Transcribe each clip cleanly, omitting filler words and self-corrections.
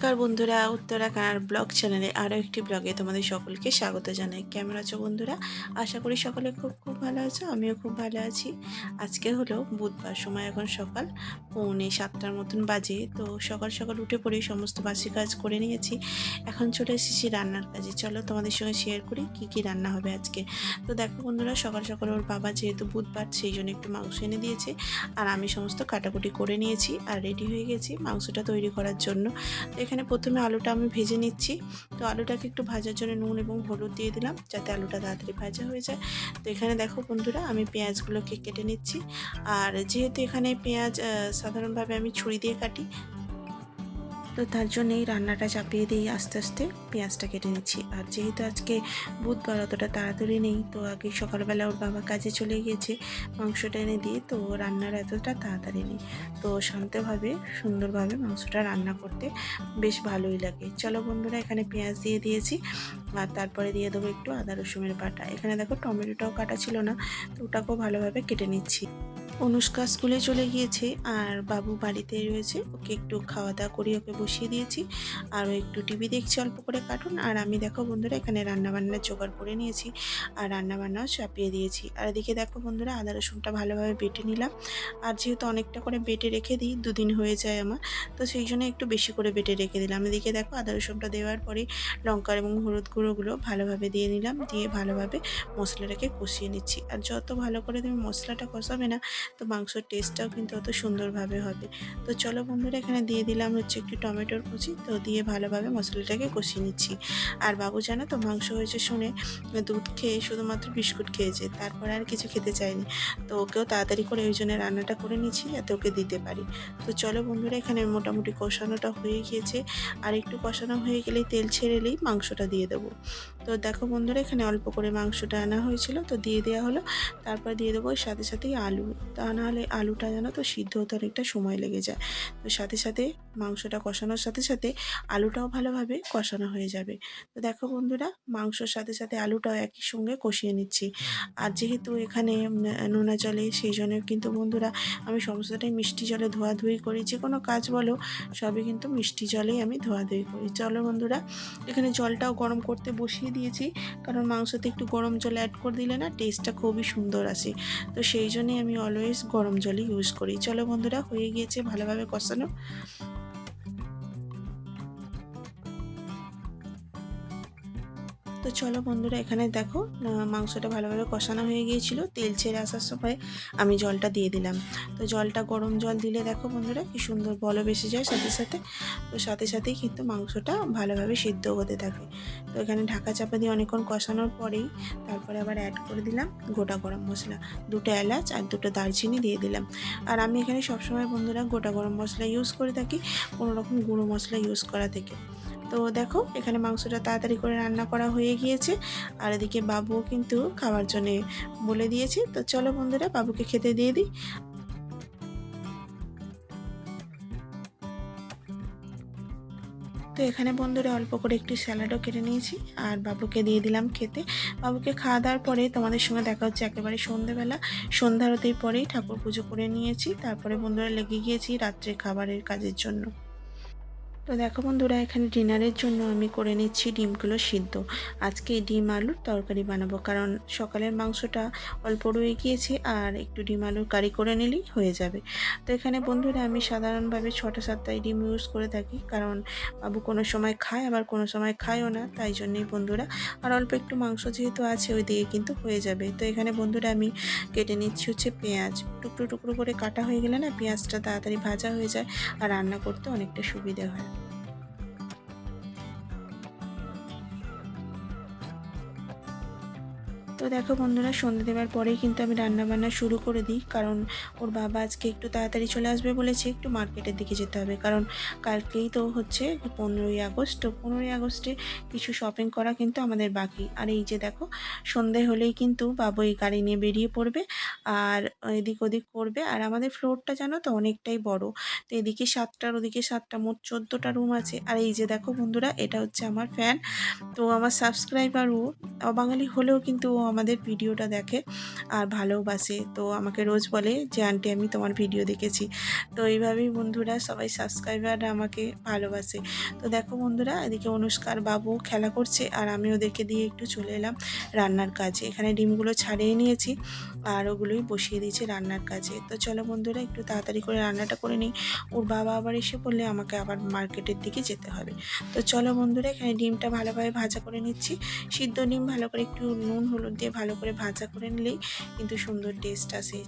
নমস্কার বন্ধুরা, উত্তরাখণ্ড ব্লগ চ্যানেলে আরও একটি ব্লগে তোমাদের সকলকে স্বাগত জানাই। কেমন আছো বন্ধুরা? আশা করি সকলে খুব খুব ভালো আছো। আমিও খুব ভালো আছি। আজকে হলো বুধবার, সময় এখন সকাল 6:45 মতন বাজে। তো সকাল সকাল উঠে পড়ে সমস্ত বাসি কাজ করে নিয়েছি। এখন চলে এসেছি রান্নার কাজে। চলো তোমাদের সঙ্গে শেয়ার করি কি কি রান্না হবে আজকে। তো দেখো বন্ধুরা, সকাল সকাল ওর বাবা যেহেতু বুধবার সেই জন্য একটু মাংস এনে দিয়েছে, আর আমি সমস্ত কাটাকুটি করে নিয়েছি আর রেডি হয়ে গেছি মাংসটা তৈরি করার জন্য। তো এখানে প্রথমে আলুটা আমি ভেজে নিচ্ছি। তো আলুটাকে একটু ভাজার জন্য নুন এবং হলুদ দিয়ে দিলাম যাতে আলুটা তাড়াতাড়ি ভাজা হয়ে যায়। তো এখানে দেখো বন্ধুরা, আমি পেঁয়াজগুলোকে কেটে নিচ্ছি। আর যেহেতু এখানে পেঁয়াজ সাধারণভাবে আমি ছুরি দিয়ে কাটি, তো তার জন্যই রান্নাটা চাপিয়ে দিয়ে আস্তে আস্তে পেঁয়াজটা কেটে নিচ্ছি। আর যেহেতু আজকে বুধবার অতটা তাড়াতাড়ি নেই, তো আগে সকালবেলা ওর বাবা কাজে চলে গিয়েছে মাংসটা এনে দিয়ে, তো রান্নার এতটা তাড়াতাড়ি নেই। তো শান্তভাবে সুন্দরভাবে মাংসটা রান্না করতে বেশ ভালোই লাগে। চলো বন্ধুরা, এখানে পেঁয়াজ দিয়ে দিয়েছি আর তারপরে দিয়ে দেবো একটু আদা রসুনের বাটা। এখানে দেখো টমেটোটাও কাটা ছিল না, তো ওটাকেও ভালোভাবে কেটে নিচ্ছি। অনুষ্কা স্কুলে চলে গিয়েছে আর বাবু বাড়িতেই রয়েছে। ওকে একটু খাওয়া দাওয়া করিয়ে ওকে বসিয়ে দিয়েছি, আর ও একটু টিভি দেখছে অল্প করে কার্টুন। আর আমি দেখো বন্ধুরা, এখানে রান্নাবান্নার জোগাড় করে নিয়েছি আর রান্নাবান্নাও চাপিয়ে দিয়েছি। আর এদিকে দেখো বন্ধুরা, আদা রসুনটা ভালোভাবে বেটে নিলাম। আর যেহেতু অনেকটা করে বেটে রেখে দিই, দুদিন হয়ে যায় আমার, তো সেই জন্য একটু বেশি করে বেটে রেখে দিলাম। এদিকে দেখো আদা রসুনটা দেওয়ার পরে লঙ্কা এবং হলুদ গুঁড়োগুলো ভালোভাবে দিয়ে নিলাম, দিয়ে ভালোভাবে মশলাটাকে কষিয়ে নিচ্ছি। আর যত ভালো করে তুমি মশলাটা কষাবে না, তো মাংসর টেস্টটাও কিন্তু অত সুন্দরভাবে হবে। তো চলো বন্ধুরা, এখানে দিয়ে দিলাম হচ্ছে একটু টমেটোর কুচি, তো দিয়ে ভালোভাবে মশলাটাকে কষিয়ে নিচ্ছি। আর বাবু জানো তো, মাংস হয়েছে শুনে দুধ খেয়ে শুধুমাত্র বিস্কুট খেয়েছে, তারপরে আর কিছু খেতে চায়নি। তো ওকেও তাড়াতাড়ি করে ওই জন্য রান্নাটা করে নিচ্ছি যাতে ওকে দিতে পারি। তো চলো বন্ধুরা, এখানে মোটামুটি কষানোটা হয়ে গিয়েছে। আর একটু কষানো হয়ে গেলেই তেল ছেড়ে এলেই মাংসটা দিয়ে দেবো। তো দেখো বন্ধুরা, এখানে অল্প করে মাংসটা আনা হয়েছিল, তো দিয়ে দেওয়া হলো। তারপর দিয়ে দেবো ওর সাথে সাথেই আলু। তা নাহলে আলুটা জানো তো সিদ্ধ হতে অনেকটা সময় লেগে যায়। তো সাথে সাথে মাংসটা কষানোর সাথে সাথে আলুটাও ভালোভাবে কষানো হয়ে যাবে। তো দেখো বন্ধুরা, মাংসর সাথে সাথে আলুটাও একই সঙ্গে কষিয়ে নিচ্ছি। আর যেহেতু এখানে নোনা জলে, সেই জন্য কিন্তু বন্ধুরা আমি সমস্তটাই মিষ্টি জলে ধোয়াধুয়ি করি। যে কোনো কাজ বলো, সবই কিন্তু মিষ্টি জলেই আমি ধোয়াধুয়ি করি। চলো বন্ধুরা, এখানে জলটাও গরম করতে বসিয়ে দিয়েছি, কারণ মাংসতে একটু গরম জল অ্যাড করে দিলে না টেস্টটা খুবই সুন্দর আসে। তো সেই জন্যই আমি অলওয়েজ গরম জলই ইউজ করি। চলো বন্ধুরা, হয়ে গিয়েছে ভালোভাবে কষানো। তো চলো বন্ধুরা, এখানে দেখো মাংসটা ভালোভাবে কষানো হয়ে গিয়েছিল। তেল ছেড়ে আসার সময় আমি জলটা দিয়ে দিলাম। তো জলটা গরম জল দিলে দেখো বন্ধুরা কি সুন্দর বলও বেশি যায় সাথে সাথে। তো সাথে সাথেই কিন্তু মাংসটা ভালোভাবে সিদ্ধ হতে থাকে। তো এখানে ঢাকা চাপা দিয়ে অনেকক্ষণ কষানোর পরেই তারপরে আবার অ্যাড করে দিলাম গোটা গরম মশলা, দুটো এলাচ আর দুটো দারচিনি দিয়ে দিলাম। আর আমি এখানে সবসময় বন্ধুরা গোটা গরম মশলা ইউজ করে থাকি, কোনো রকম গুঁড়ো মশলা ইউজ করা থেকে। তো দেখো এখানে মাংসটা তাড়াতাড়ি করে রান্না করা হয়ে গিয়েছে। আর এদিকে বাবুও কিন্তু খাওয়ার জন্য বলে দিয়েছে। তো চলো বন্ধুরা, বাবুকে খেতে দিয়ে দিই। তো এখানে বন্ধুরা অল্প করে একটু স্যালাডও কেটে নিয়েছি আর বাবুকে দিয়ে দিলাম খেতে। বাবুকে খাওয়া দাওয়ার পরে তোমাদের সঙ্গে দেখা হচ্ছে একেবারে সন্ধেবেলা। সন্ধ্যা হতেই পরেই ঠাকুর পুজো করে নিয়েছি, তারপরে বন্ধুরা লেগে গিয়েছি রাত্রে খাবারের কাজের জন্য। তো দেখো বন্ধুরা, এখানে ডিনারের জন্য আমি করে নিচ্ছি ডিমগুলো সিদ্ধ। আজকে ডিম আলুর তরকারি বানাবো, কারণ সকালের মাংসটা অল্প রয়ে গিয়েছে আর একটু ডিম আলুর কারি করে নিলেই হয়ে যাবে। তো এখানে বন্ধুরা আমি সাধারণভাবে 6টা-7টাই ডিম ইউজ করে থাকি, কারণ বাবু কোনো সময় খায় আবার কোনো সময় খায়ও না, তাই জন্যই বন্ধুরা। আর অল্প একটু মাংস যেহেতু আছে ওই দিকে কিন্তু হয়ে যাবে। তো এখানে বন্ধুরা আমি কেটে নিচ্ছি হচ্ছে পেঁয়াজ। টুকরো টুকরো করে কাটা হয়ে গেলে না পেঁয়াজটা তাড়াতাড়ি ভাজা হয়ে যায় আর রান্না করতে অনেকটা সুবিধে হয়। তো দেখো বন্ধুরা, সন্ধ্যে দেওয়ার পরেই কিন্তু আমি রান্নাবান্না শুরু করে দিই, কারণ ওর বাবা আজকে একটু তাড়াতাড়ি চলে আসবে বলেছে। একটু মার্কেটের দিকে যেতে হবে, কারণ কালকেই তো হচ্ছে 15ই আগস্ট। তো 15ই আগস্টে কিছু শপিং করা কিন্তু আমাদের বাকি। আর এই যে দেখো, সন্ধে হলেই কিন্তু বাবু এই গাড়ি নিয়ে বেরিয়ে পড়বে আর এদিক ওদিক করবে। আর আমাদের ফ্লোরটা জানো তো অনেকটাই বড়। তো এদিকে 7টার ওদিকে 7টা, মোট 14টা রুম আছে। আর এই যে দেখো বন্ধুরা, এটা হচ্ছে আমার ফ্যান। তো আমার সাবস্ক্রাইবার ও অবাঙালি হলেও কিন্তু ও আমাদের ভিডিওটা দেখে আর ভালোবাসে। তো আমাকে রোজ বলে যে আন্টি আমি তোমার ভিডিও দেখেছি। তো এইভাবেই বন্ধুরা সবাই সাবস্ক্রাইবাররা আমাকে ভালোবাসে। তো দেখো বন্ধুরা, এদিকে অনুষ্কার বাবু খেলা করছে আর আমি ওদেরকে দিয়ে একটু চলে এলাম রান্নার কাজে। এখানে ডিমগুলো ছাড়িয়ে নিয়েছি আর ওগুলোই বসিয়ে দিয়েছি রান্নার কাজে। তো চলো বন্ধুরা, একটু তাড়াতাড়ি করে রান্নাটা করে নিই। ওর বাবা আবার এসে পড়লে আমাকে আবার মার্কেটের দিকে যেতে হবে। তো চলো বন্ধুরা, এখানে ডিমটা ভালোভাবে ভাজা করে নিচ্ছি। সিদ্ধ ডিম ভালো করে একটু নুন হলুদ দিয়ে ভালো করে ভাজা করে নিলেই কিন্তু সুন্দর টেস্ট আসে।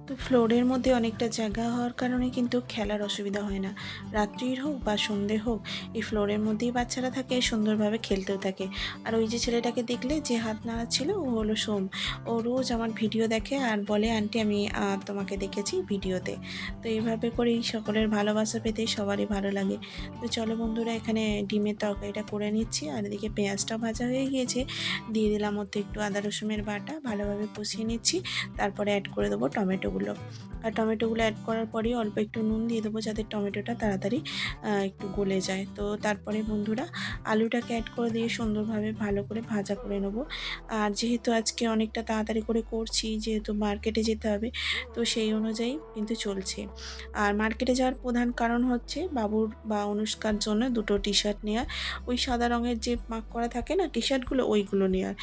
তো ফ্লোরের মধ্যে অনেকটা জায়গা হওয়ার কারণে কিন্তু খেলার অসুবিধা হয় না। রাত্রির হোক বা সন্ধে হোক, এই ফ্লোরের মধ্যেই বাচ্চারা থাকে, সুন্দরভাবে খেলতেও থাকে। আর ওই যে ছেলেটাকে দেখলে যে হাত নাড়াচ্ছিল, ও হলো সোম। ও রোজ আমার ভিডিও দেখে আর বলে আন্টি আমি তোমাকে দেখেছি ভিডিওতে। তো এইভাবে করেই সকলের ভালোবাসা পেতে সবারই ভালো লাগে। তো চলো বন্ধুরা, এখানে ডিমের তরকারিটা করে নিচ্ছি আর এদিকে পেঁয়াজটাও ভাজা হয়ে গিয়েছে। দিয়ে দিলাম ওতে একটু আদা রসুনের বাটা, ভালোভাবে কষিয়ে নিচ্ছি। তারপরে অ্যাড করে দেবো টমেটোগুলো। আর টমেটোগুলো অ্যাড করার পরেই অল্প একটু নুন দিয়ে দেবো যাতে টমেটোটা তাড়াতাড়ি একটু গলে যায়। তো তারপরে বন্ধুরা আলুটাকে অ্যাড করে দিয়ে সুন্দরভাবে ভালো করে ভাজা করে নেব। আর যেহেতু আজকে অনেকটা তাড়াতাড়ি করে করছি, যেহেতু মার্কেটে যেতে হবে, তো সেই অনুযায়ী কিন্তু চলছে। আর মার্কেটে যাওয়ার প্রধান কারণ হচ্ছে বাবুর বা অনুষ্কার জন্য দুটো টি শার্ট নেওয়া। ওই সাদা রঙের যে মার্ক করা থাকে না টি শার্টগুলো, ওইগুলো নেওয়ার।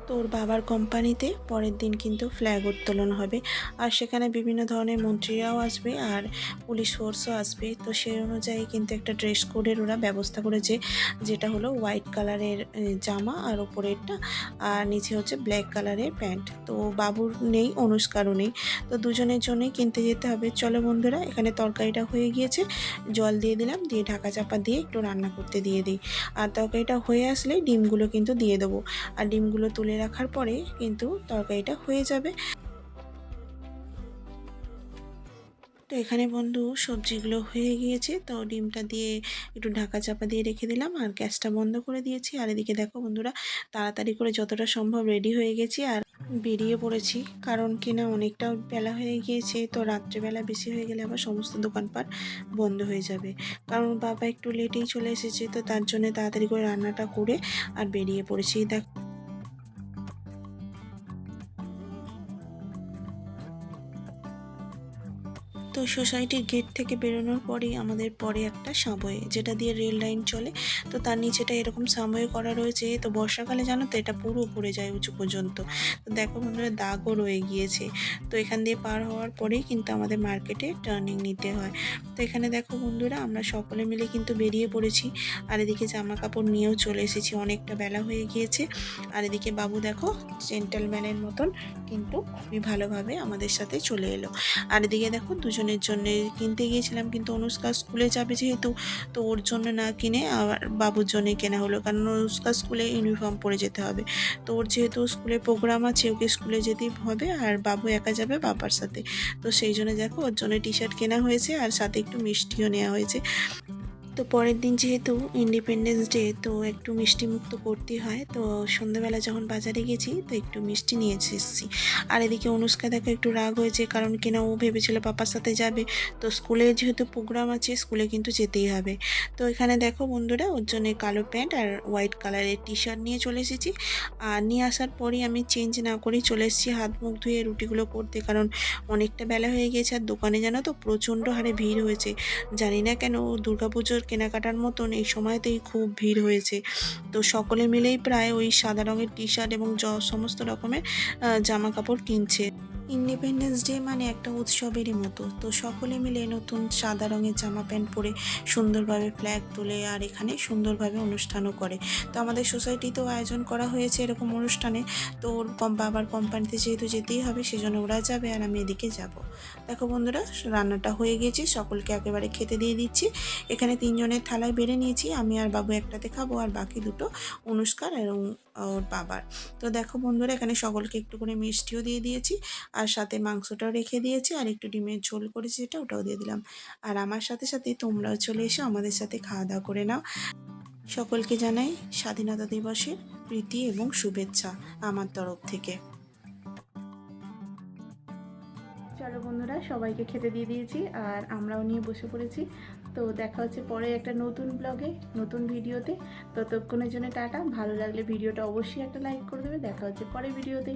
তোর বাবার কোম্পানিতে পরের দিন কিন্তু ফ্ল্যাগ উত্তোলন হবে আর সেখানে বিভিন্ন ধরনের মন্ত্রীরাও আসবে আর পুলিশ ফোর্সও আসবে। তো সেই অনুযায়ী কিন্তু একটা ড্রেস কোডের ওরা ব্যবস্থা করেছে, যেটা হলো হোয়াইট কালারের জামা আর ওপরেরটা, আর নিচে হচ্ছে ব্ল্যাক কালারের প্যান্ট। তো বাবুর নেই, অনুষ্কারও নেই, তো দুজনের জন্যই কিনতে যেতে হবে। চলো বন্ধুরা, এখানে তরকারিটা হয়ে গিয়েছে, জল দিয়ে দিলাম, দিয়ে ঢাকা চাপা দিয়ে একটু রান্না করতে দিয়ে দিই। আর তরকারিটা হয়ে আসলে ডিমগুলো কিন্তু দিয়ে দেবো। আর ডিমগুলো তুলে রাখার পরে কিন্তু তরকারিটা হয়ে যাবে। তো এখানে বন্ধু সবজিগুলো হয়ে গিয়েছে, তো ডিমটা দিয়ে একটু ঢাকা চাপা দিয়ে রেখে দিলাম আর গ্যাসটা বন্ধ করে দিয়েছি। আর এদিকে দেখো বন্ধুরা, তাড়াতাড়ি করে যতটা সম্ভব রেডি হয়ে গেছি আর বেরিয়ে পড়েছি, কারণ কিনা অনেকটা বেলা হয়ে গিয়েছে। তো রাত্রেবেলা বেশি হয়ে গেলে আবার সমস্ত দোকানপাট বন্ধ হয়ে যাবে, কারণ বাবা একটু লেটেই চলে এসেছে। তো তার জন্য তাড়াতাড়ি করে রান্নাটা করে আর বেরিয়ে পড়েছি। দেখ, তো সোসাইটির গেট থেকে বেরোনোর পরেই আমাদের পরে একটা সাবওয়ে, যেটা দিয়ে রেল লাইন চলে। তো তার নিচেটা এরকম সাবওয়ে করা রয়েছে। তো বর্ষাকালে জানো তো এটা পুরো পড়ে যায় উঁচু পর্যন্ত। তো দেখো বন্ধুরা, দাগও রয়ে গিয়েছে। তো এখান দিয়ে পার হওয়ার পরেই কিন্তু আমাদের মার্কেটে টার্নিং নিতে হয়। তো এখানে দেখো বন্ধুরা, আমরা সকলে মিলে কিন্তু বেরিয়ে পড়েছি। আর এদিকে জামা কাপড় নিয়েও চলে এসেছি, অনেকটা বেলা হয়ে গিয়েছে। আর এদিকে বাবু দেখো জেন্টলম্যানের মতন কিন্তু খুবই ভালোভাবে আমাদের সাথে চলে এলো। আর এদিকে দেখো দুজনের জন্য কিনতে গিয়েছিলাম, কিন্তু অনুষ্কা স্কুলে যাবে যেহেতু, তো ওর জন্য না কিনে আবার বাবুর জন্যই কেনা হলো, কারণ অনুষ্কা স্কুলে ইউনিফর্ম পরে যেতে হবে। তো ওর যেহেতু স্কুলে প্রোগ্রাম আছে, ওকে স্কুলে যেতেই হবে আর বাবু একা যাবে বাবার সাথে। তো সেই জন্য দেখো ওর জন্য টি শার্ট কেনা হয়েছে আর সাথে একটু মিষ্টিও নেওয়া হয়েছে। তো পরের দিন যেহেতু ইন্ডিপেন্ডেন্স ডে, তো একটু মিষ্টি মুক্ত করতে হয়। তো সন্ধ্যাবেলা যখন বাজারে গেছি, তো একটু মিষ্টি নিয়ে এসেছি। আর এদিকে অনুষ্কা দেখো একটু রাগ হয়েছে, কারণ কিনা ও ভেবেছিল পাপার সাথে যাবে। তো স্কুলে যেহেতু প্রোগ্রাম আছে, স্কুলে কিন্তু যেতেই হবে। তো এখানে দেখো বন্ধুরা, ওর জন্য কালো প্যান্ট আর হোয়াইট কালারের টি শার্ট নিয়ে চলে এসেছি। আর নিয়ে আসার পরেই আমি চেঞ্জ না করেই চলে এসেছি হাত মুখ ধুয়ে রুটিগুলো করতে, কারণ অনেকটা বেলা হয়ে গিয়েছে। আর দোকানে জানো তো প্রচণ্ড হারে ভিড় হয়েছে। জানি না কেন দুর্গাপুজোর কেনাকাটার মতন এই সময়তেই খুব ভিড় হয়েছে। তো সকলে মিলেই প্রায় ওই সাদা রঙের টি শার্ট এবং সমস্ত রকমের জামা কাপড় কিনছে। ইন্ডিপেন্ডেন্স ডে মানে একটা উৎসবেরই মতো। তো সকলে মিলে নতুন সাদা রঙের জামা প্যান্ট পরে সুন্দরভাবে ফ্ল্যাগ তোলে আর এখানে সুন্দরভাবে অনুষ্ঠানও করে। তো আমাদের সোসাইটিতেও আয়োজন করা হয়েছে এরকম অনুষ্ঠানে। তো ওর বাবার কোম্পানিতে যেহেতু যেতেই হবে, সেজন্য ওরা যাবে আর আমি এদিকে যাব। দেখো বন্ধুরা, রান্নাটা হয়ে গেছে, সকলকে একেবারে খেতে দিয়ে দিচ্ছি। এখানে তিনজনের থালায় বেড়ে নিয়েছি, আমি আর বাবু একটাতে খাবো আর বাকি দুটো অনুষ্কার এবং ওর বাবার। তো দেখো বন্ধুরা, এখানে সকলকে একটু করে মিষ্টিও দিয়ে দিয়েছি আর সাথে মাংসটাও রেখে দিয়েছি আর একটু ডিমের ঝোল করেছি, যেটা ওটাও দিয়ে দিলাম। আর আমার সাথে সাথে তোমরাও চলে এসো আমাদের সাথে খাওয়া দাওয়া করে নাও। সকলকে জানাই স্বাধীনতা দিবসের প্রীতি এবং শুভেচ্ছা আমার তরফ থেকে। চলো বন্ধুরা, সবাইকে খেতে দিয়ে দিয়েছি আর আমরাও নিয়ে বসে পড়েছি। তো তো দেখা হচ্ছে পরে একটা নতুন ব্লগে, নতুন ভিডিওতে। ততক্ষণের জন্য টাটা। ভালো লাগলে ভিডিওটা অবশ্যই একটা লাইক করে দেবে। দেখা হচ্ছে পরে ভিডিওতে।